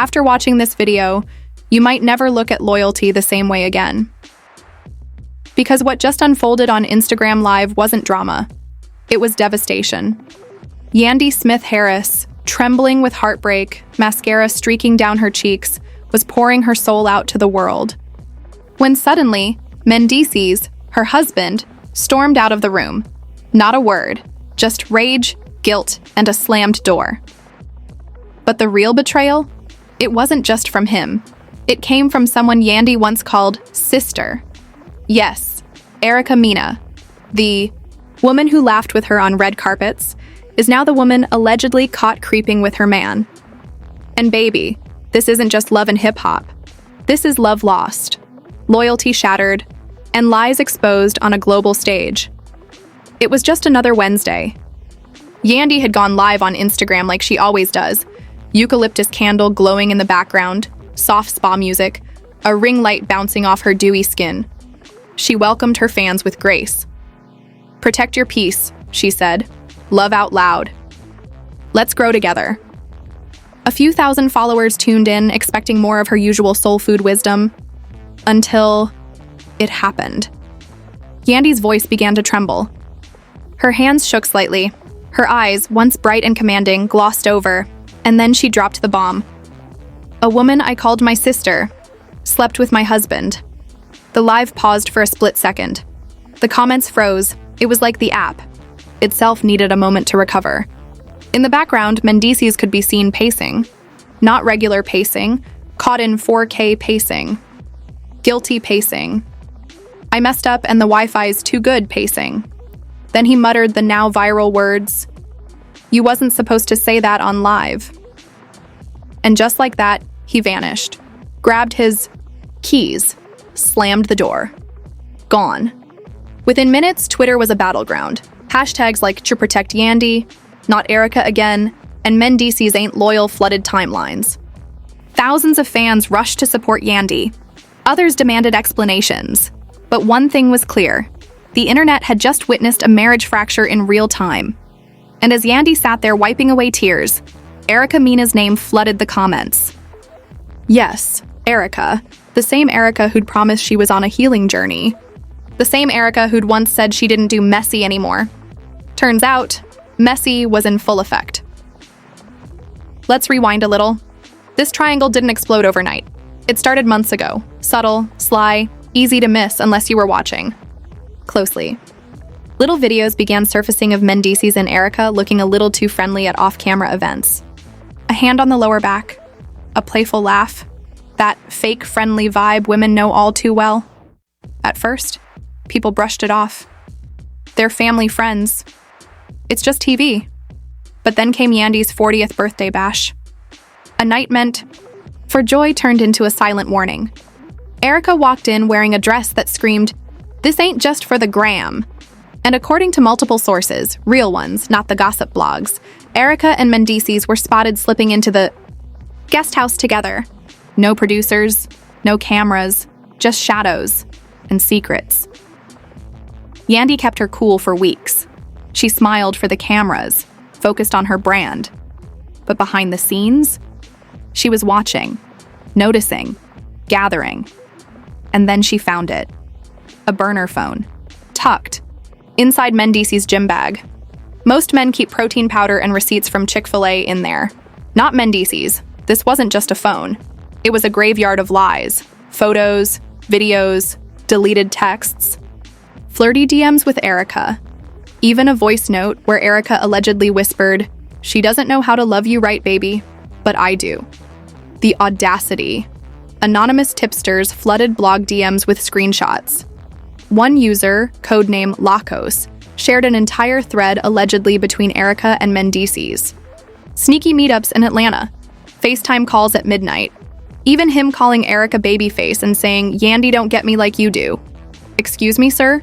After watching this video, you might never look at loyalty the same way again. Because what just unfolded on Instagram Live wasn't drama. It was devastation. Yandy Smith Harris, trembling with heartbreak, mascara streaking down her cheeks, was pouring her soul out to the world. When suddenly, Mendeecees, her husband, stormed out of the room. Not a word, just rage, guilt, and a slammed door. But the real betrayal? It wasn't just from him. It came from someone Yandy once called sister. Yes, Erica Mena, the woman who laughed with her on red carpets, is now the woman allegedly caught creeping with her man. And baby, this isn't just love and hip-hop. This is love lost, loyalty shattered, and lies exposed on a global stage. It was just another Wednesday. Yandy had gone live on Instagram like she always does, eucalyptus candle glowing in the background, soft spa music, a ring light bouncing off her dewy skin. She welcomed her fans with grace. "Protect your peace," she said. "Love out loud. Let's grow together." A few thousand followers tuned in, expecting more of her usual soul food wisdom, until it happened. Yandy's voice began to tremble. Her hands shook slightly. Her eyes, once bright and commanding, glossed over, and then she dropped the bomb. "A woman I called my sister slept with my husband." The live paused for a split second. The comments froze. It was like the app itself needed a moment to recover. In the background, Mendeecees could be seen pacing. Not regular pacing, caught in 4K pacing. Guilty pacing. "I messed up and the Wi-Fi's too good" pacing. Then he muttered the now viral words, "You wasn't supposed to say that on live." And just like that, he vanished, grabbed his keys, slammed the door. Gone. Within minutes, Twitter was a battleground. Hashtags like "To protect Yandy," "Not Erica again," and "Mendeecees ain't loyal" flooded timelines. Thousands of fans rushed to support Yandy. Others demanded explanations. But one thing was clear. The internet had just witnessed a marriage fracture in real time. And as Yandy sat there wiping away tears, Erica Mena's name flooded the comments. Yes, Erica. The same Erica who'd promised she was on a healing journey. The same Erica who'd once said she didn't do messy anymore. Turns out, messy was in full effect. Let's rewind a little. This triangle didn't explode overnight. It started months ago. Subtle, sly, easy to miss unless you were watching closely. Little videos began surfacing of Mendeecees and Erica looking a little too friendly at off-camera events. A hand on the lower back, a playful laugh, that fake friendly vibe women know all too well. At first, people brushed it off. They're family friends. It's just TV. But then came Yandy's 40th birthday bash. A night meant for joy turned into a silent warning. Erica walked in wearing a dress that screamed, "This ain't just for the gram." And according to multiple sources, real ones, not the gossip blogs, Erica and Mendeecees were spotted slipping into the guest house together. No producers, no cameras, just shadows and secrets. Yandy kept her cool for weeks. She smiled for the cameras, focused on her brand. But behind the scenes, she was watching, noticing, gathering. And then she found it. A burner phone, tucked inside Mendeecees' gym bag. Most men keep protein powder and receipts from Chick-fil-A in there. Not Mendeecees. This wasn't just a phone. It was a graveyard of lies. Photos, videos, deleted texts. Flirty DMs with Erica. Even a voice note where Erica allegedly whispered, "She doesn't know how to love you right, baby, but I do." The audacity. Anonymous tipsters flooded blog DMs with screenshots. One user, codename Lacos, shared an entire thread allegedly between Erica and Mendeecees. Sneaky meetups in Atlanta, FaceTime calls at midnight. Even him calling Erica babyface and saying, "Yandy don't get me like you do." Excuse me, sir?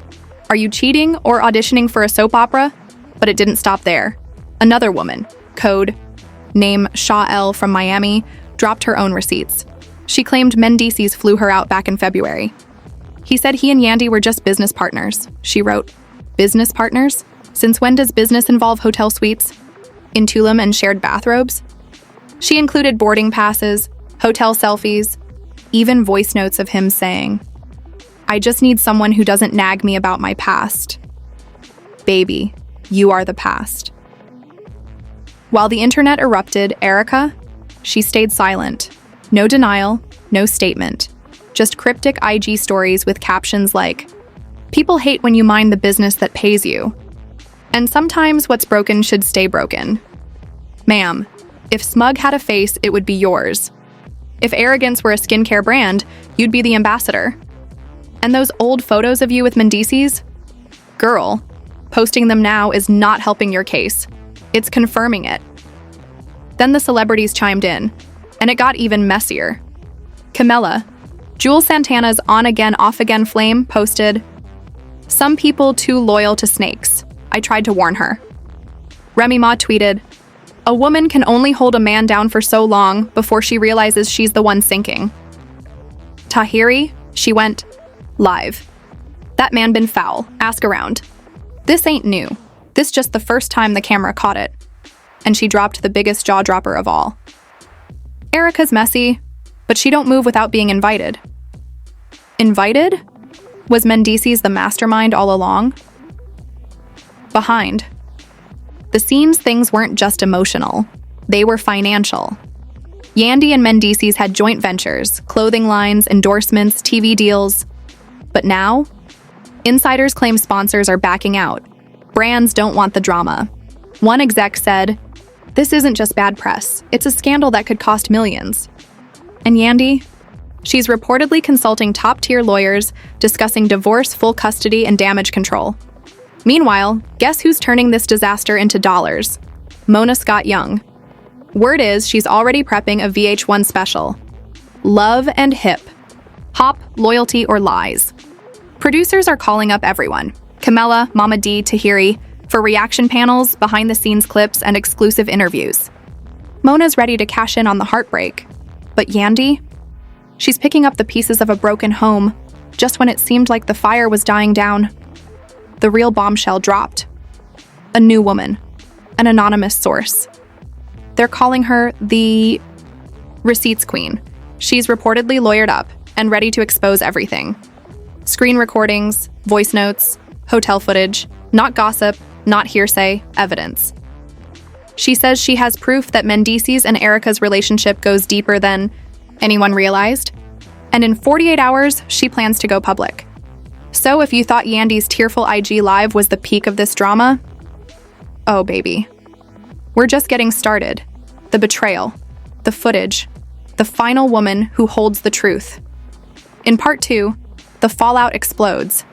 Are you cheating or auditioning for a soap opera? But it didn't stop there. Another woman, code name Shaw L from Miami, dropped her own receipts. She claimed Mendeecees flew her out back in February. He said he and Yandy were just business partners. She wrote, "Business partners? Since when does business involve hotel suites in Tulum and shared bathrobes?" She included boarding passes, hotel selfies, even voice notes of him saying, "I just need someone who doesn't nag me about my past." Baby, you are the past. While the internet erupted, Erica, she stayed silent. No denial, no statement. Just cryptic IG stories with captions like, "People hate when you mind the business that pays you." And sometimes what's broken should stay broken. Ma'am, if smug had a face, it would be yours. If arrogance were a skincare brand, you'd be the ambassador. And those old photos of you with Mendeecees? Girl, posting them now is not helping your case. It's confirming it. Then the celebrities chimed in, and it got even messier. Camilla, Jules Santana's on-again, off-again flame, posted, "Some people too loyal to snakes. I tried to warn her." Remy Ma tweeted, "A woman can only hold a man down for so long before she realizes she's the one sinking." Tahiri, she went live. "That man been foul. Ask around." This ain't new. This just the first time the camera caught it. And she dropped the biggest jaw dropper of all. Erica's messy, but she don't move without being invited. Invited? Was Mendeecees the mastermind all along? Behind the scenes, things weren't just emotional. They were financial. Yandy and Mendeecees had joint ventures, clothing lines, endorsements, TV deals. But now, insiders claim sponsors are backing out. Brands don't want the drama. One exec said, "This isn't just bad press. It's a scandal that could cost millions." And Yandy? She's reportedly consulting top-tier lawyers discussing divorce, full custody, and damage control. Meanwhile, guess who's turning this disaster into dollars? Mona Scott-Young. Word is she's already prepping a VH1 special. Love and Hip. Hop, loyalty, or lies. Producers are calling up everyone. Camilla, Mama D, Tahiri, for reaction panels, behind-the-scenes clips, and exclusive interviews. Mona's ready to cash in on the heartbreak. But Yandy? She's picking up the pieces of a broken home, just when it seemed like the fire was dying down. The real bombshell dropped. A new woman. An anonymous source. They're calling her the Receipts Queen. She's reportedly lawyered up and ready to expose everything. Screen recordings, voice notes, hotel footage, not gossip, not hearsay, evidence. She says she has proof that Mendeecees and Erica's relationship goes deeper than anyone realized, and in 48 hours, she plans to go public. So if you thought Yandy's tearful IG Live was the peak of this drama, oh baby. We're just getting started. The betrayal, the footage, the final woman who holds the truth. In part 2, the fallout explodes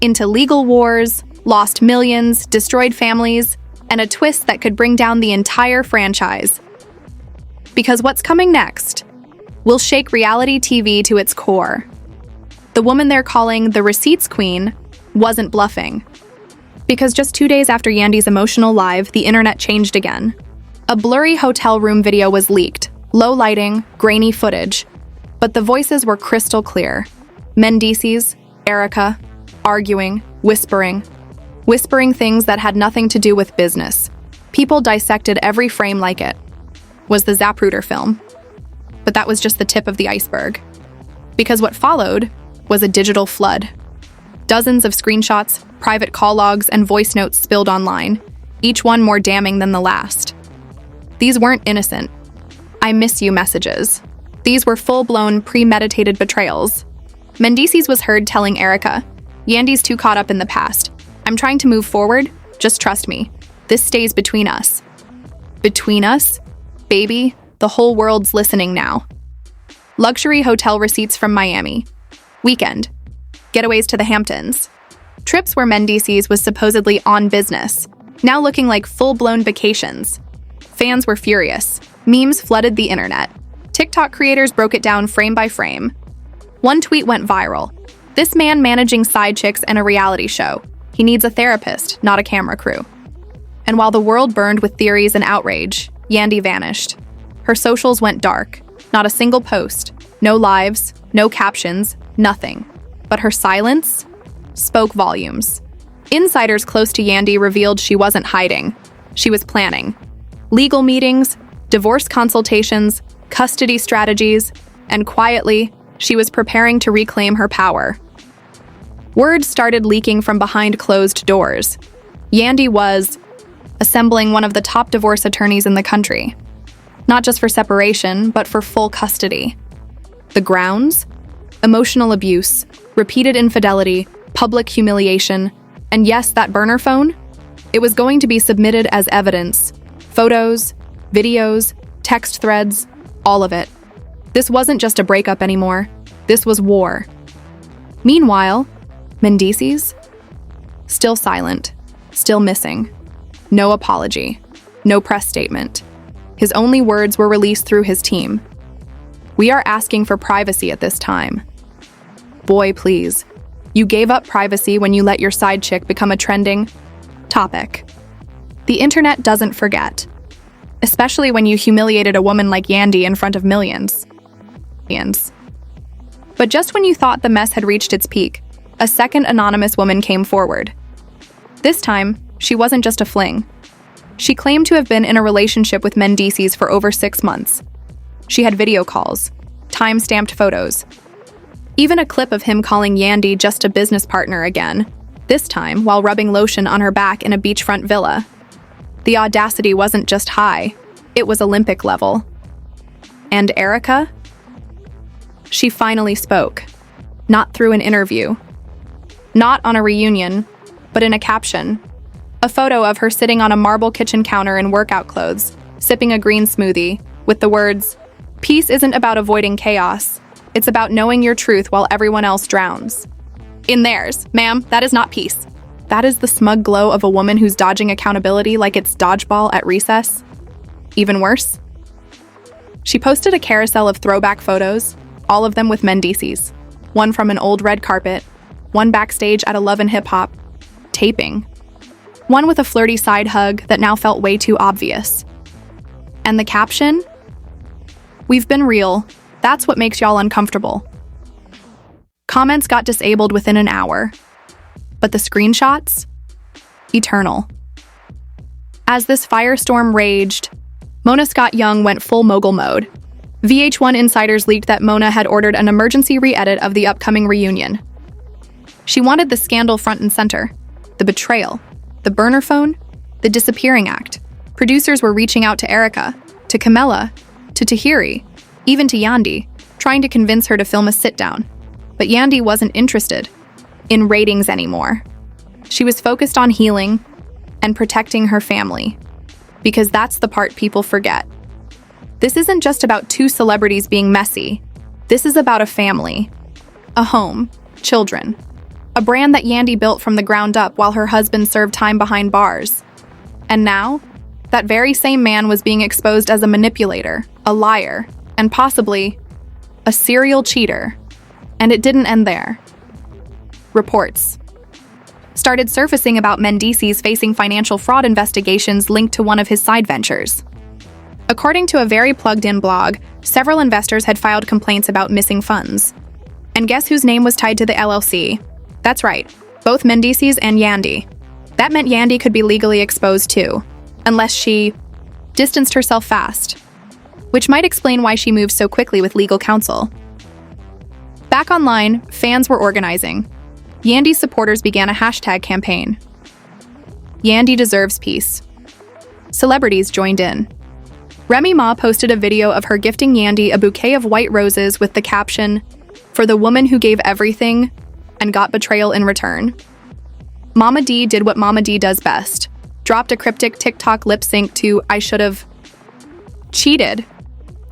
into legal wars, lost millions, destroyed families, and a twist that could bring down the entire franchise. Because what's coming next will shake reality TV to its core. The woman they're calling the Receipts Queen wasn't bluffing. Because just 2 days after Yandy's emotional live, the internet changed again. A blurry hotel room video was leaked, low lighting, grainy footage, but the voices were crystal clear. Mendeecees, Erica, arguing, whispering things that had nothing to do with business. People dissected every frame like it was the Zapruder film. But that was just the tip of the iceberg. Because what followed was a digital flood. Dozens of screenshots, private call logs, and voice notes spilled online, each one more damning than the last. These weren't innocent "I miss you" messages. These were full-blown, premeditated betrayals. Mendeecees was heard telling Erica, "Yandy's too caught up in the past. I'm trying to move forward. Just trust me. This stays between us." Between us? Baby, the whole world's listening now. Luxury hotel receipts from Miami. Weekend. Getaways to the Hamptons. Trips where Mendeecees was supposedly on business, now looking like full-blown vacations. Fans were furious. Memes flooded the internet. TikTok creators broke it down frame by frame. One tweet went viral. "This man managing side chicks and a reality show. He needs a therapist, not a camera crew." And while the world burned with theories and outrage, Yandy vanished. Her socials went dark. Not a single post. No lives, no captions, nothing. But her silence spoke volumes. Insiders close to Yandy revealed she wasn't hiding. She was planning. Legal meetings, divorce consultations, custody strategies, and quietly, she was preparing to reclaim her power. Word started leaking from behind closed doors. Yandy was assembling one of the top divorce attorneys in the country, not just for separation, but for full custody. The grounds? Emotional abuse, repeated infidelity, public humiliation, and yes, that burner phone? It was going to be submitted as evidence. Photos, videos, text threads, all of it. This wasn't just a breakup anymore. This was war. Meanwhile, Mendeecees? Still silent, still missing. No apology, no press statement. His only words were released through his team. We are asking for privacy at this time. Boy, please. You gave up privacy when you let your side chick become a trending topic. The internet doesn't forget, especially when you humiliated a woman like Yandy in front of millions. But just when you thought the mess had reached its peak, a second anonymous woman came forward. This time, she wasn't just a fling. She claimed to have been in a relationship with Mendeecees for over 6 months. She had video calls, time-stamped photos, even a clip of him calling Yandy just a business partner again, this time while rubbing lotion on her back in a beachfront villa. The audacity wasn't just high, it was Olympic level. And Erica? She finally spoke, not through an interview, not on a reunion, but in a caption. A photo of her sitting on a marble kitchen counter in workout clothes, sipping a green smoothie, with the words, "Peace isn't about avoiding chaos. It's about knowing your truth while everyone else drowns." In theirs, ma'am, that is not peace. That is the smug glow of a woman who's dodging accountability like it's dodgeball at recess. Even worse? She posted a carousel of throwback photos, all of them with Mendeecees. One from an old red carpet, one backstage at a Love and Hip Hop taping, one with a flirty side hug that now felt way too obvious. And the caption? "We've been real. That's what makes y'all uncomfortable." Comments got disabled within an hour. But the screenshots? Eternal. As this firestorm raged, Mona Scott Young went full mogul mode. VH1 insiders leaked that Mona had ordered an emergency re-edit of the upcoming reunion. She wanted the scandal front and center, the betrayal, the burner phone, the disappearing act. Producers were reaching out to Erica, to Camilla, to Tahiri, even to Yandy, trying to convince her to film a sit-down. But Yandy wasn't interested in ratings anymore. She was focused on healing and protecting her family, because that's the part people forget. This isn't just about two celebrities being messy. This is about a family, a home, children, a brand that Yandy built from the ground up while her husband served time behind bars. And now, that very same man was being exposed as a manipulator, a liar, and possibly a serial cheater. And it didn't end there. Reports started surfacing about Mendeecees facing financial fraud investigations linked to one of his side ventures. According to a very plugged-in blog, several investors had filed complaints about missing funds. And guess whose name was tied to the LLC? That's right, both Mendeecees and Yandy. That meant Yandy could be legally exposed too, unless she distanced herself fast, which might explain why she moved so quickly with legal counsel. Back online, fans were organizing. Yandy's supporters began a hashtag campaign. Yandy deserves peace. Celebrities joined in. Remy Ma posted a video of her gifting Yandy a bouquet of white roses with the caption, "For the woman who gave everything and got betrayal in return." Mama D did what Mama D does best, dropped a cryptic TikTok lip sync to "I should've cheated."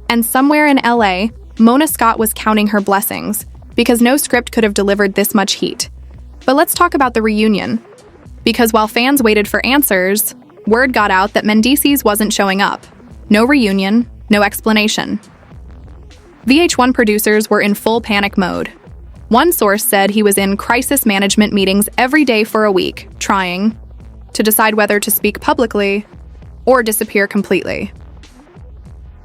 And somewhere in LA, Mona Scott was counting her blessings, because no script could have delivered this much heat. But let's talk about the reunion. Because while fans waited for answers, word got out that Mendeecees wasn't showing up. No reunion, no explanation. VH1 producers were in full panic mode. One source said he was in crisis management meetings every day for a week, trying to decide whether to speak publicly or disappear completely.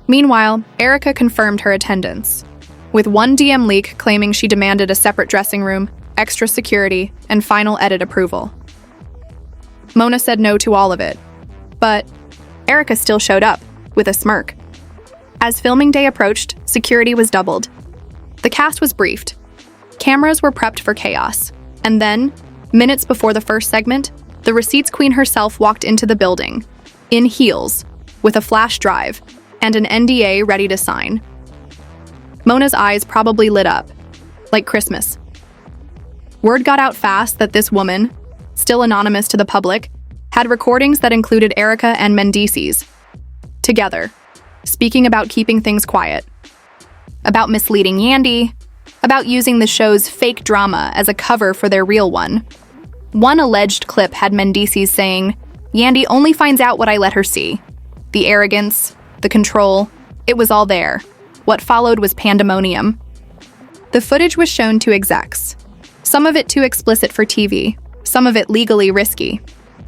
Meanwhile, Erica confirmed her attendance, with one DM leak claiming she demanded a separate dressing room, extra security, and final edit approval. Mona said no to all of it, but Erica still showed up, with a smirk. As filming day approached, security was doubled. The cast was briefed. Cameras were prepped for chaos. And then, minutes before the first segment, the receipts queen herself walked into the building, in heels, with a flash drive, and an NDA ready to sign. Mona's eyes probably lit up, like Christmas. Word got out fast that this woman, still anonymous to the public, had recordings that included Erica and Mendeecees, together, speaking about keeping things quiet, about misleading Yandy, about using the show's fake drama as a cover for their real one. One alleged clip had Mendeecees saying, "Yandy only finds out what I let her see." The arrogance, the control, it was all there. What followed was pandemonium. The footage was shown to execs. Some of it too explicit for TV, some of it legally risky.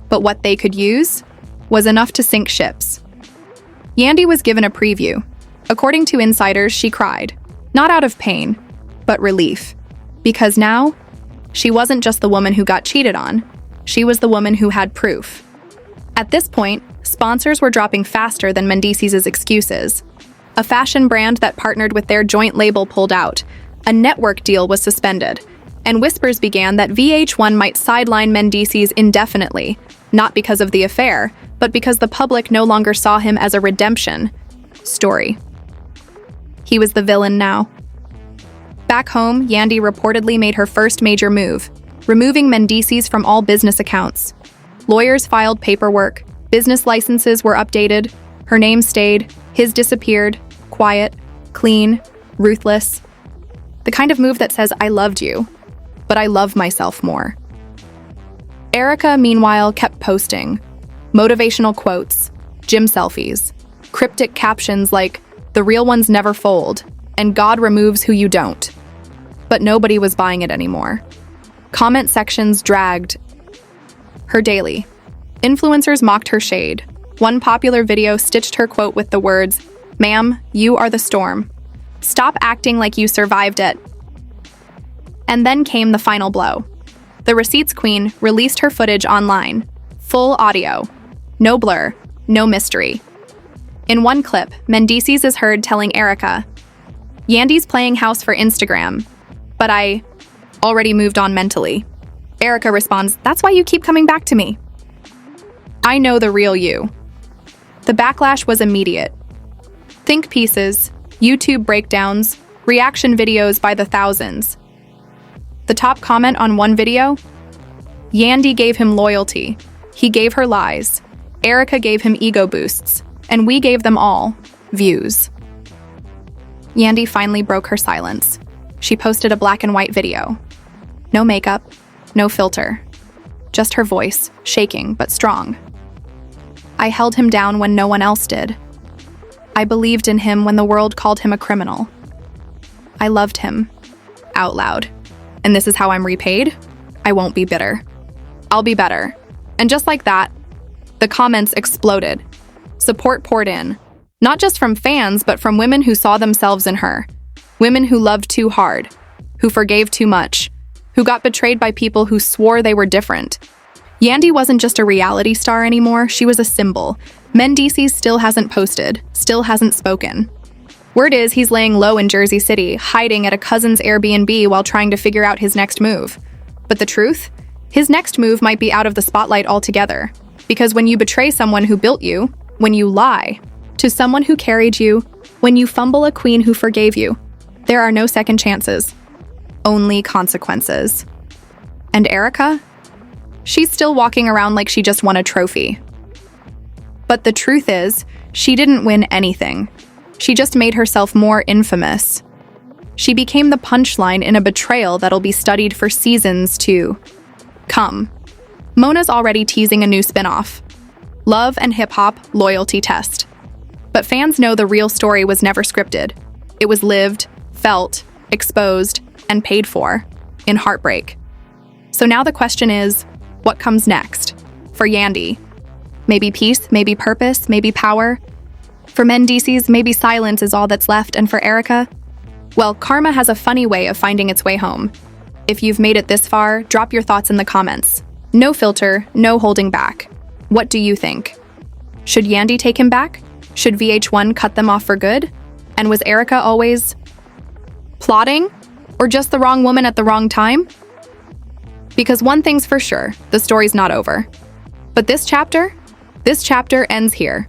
But what they could use was enough to sink ships. Yandy was given a preview. According to insiders, she cried. Not out of pain, but relief. Because now, she wasn't just the woman who got cheated on. She was the woman who had proof. At this point, sponsors were dropping faster than Mendeecees' excuses. A fashion brand that partnered with their joint label pulled out. A network deal was suspended. And whispers began that VH1 might sideline Mendeecees indefinitely, not because of the affair, but because the public no longer saw him as a redemption story. He was the villain now. Back home, Yandy reportedly made her first major move, removing Mendeecees from all business accounts. Lawyers filed paperwork, business licenses were updated, her name stayed, his disappeared, quiet, clean, ruthless. The kind of move that says, "I loved you, but I love myself more." Erica, meanwhile, kept posting motivational quotes, gym selfies, cryptic captions like, "The real ones never fold," and "God removes who you don't." But nobody was buying it anymore. Comment sections dragged her daily. Influencers mocked her shade. One popular video stitched her quote with the words, "Ma'am, you are the storm. Stop acting like you survived it." And then came the final blow. The Receipts Queen released her footage online. Full audio. No blur. No mystery. In one clip, Mendeecees is heard telling Erica, "Yandy's playing house for Instagram, but I already moved on mentally." Erica responds, "That's why you keep coming back to me. I know the real you." The backlash was immediate. Think pieces, YouTube breakdowns, reaction videos by the thousands. The top comment on one video? Yandy gave him loyalty. He gave her lies. Erica gave him ego boosts. And we gave them all views. Yandy finally broke her silence. She posted a black and white video. No makeup, no filter. Just her voice, shaking but strong. "I held him down when no one else did. I believed in him when the world called him a criminal. I loved him." Out loud. "And this is how I'm repaid? I won't be bitter. I'll be better." And just like that, the comments exploded. Support poured in, not just from fans, but from women who saw themselves in her. Women who loved too hard, who forgave too much, who got betrayed by people who swore they were different. Yandy wasn't just a reality star anymore, she was a symbol. Mendeecees still hasn't posted, still hasn't spoken. Word is he's laying low in Jersey City, hiding at a cousin's Airbnb while trying to figure out his next move. But the truth? His next move might be out of the spotlight altogether. Because when you betray someone who built you, when you lie to someone who carried you, when you fumble a queen who forgave you, there are no second chances, only consequences. And Erica? She's still walking around like she just won a trophy. But the truth is, she didn't win anything. She just made herself more infamous. She became the punchline in a betrayal that'll be studied for seasons to come. Mona's already teasing a new spin-off. Love and hip-hop loyalty test. But fans know the real story was never scripted. It was lived, felt, exposed, and paid for in heartbreak. So now the question is, what comes next? For Yandy, maybe peace, maybe purpose, maybe power. For Mendeecees, maybe silence is all that's left, and for Erica, well, karma has a funny way of finding its way home. If you've made it this far, drop your thoughts in the comments. No filter, no holding back. What do you think? Should Yandy take him back? Should VH1 cut them off for good? And was Erica always plotting? Or just the wrong woman at the wrong time? Because one thing's for sure, the story's not over. But this chapter ends here.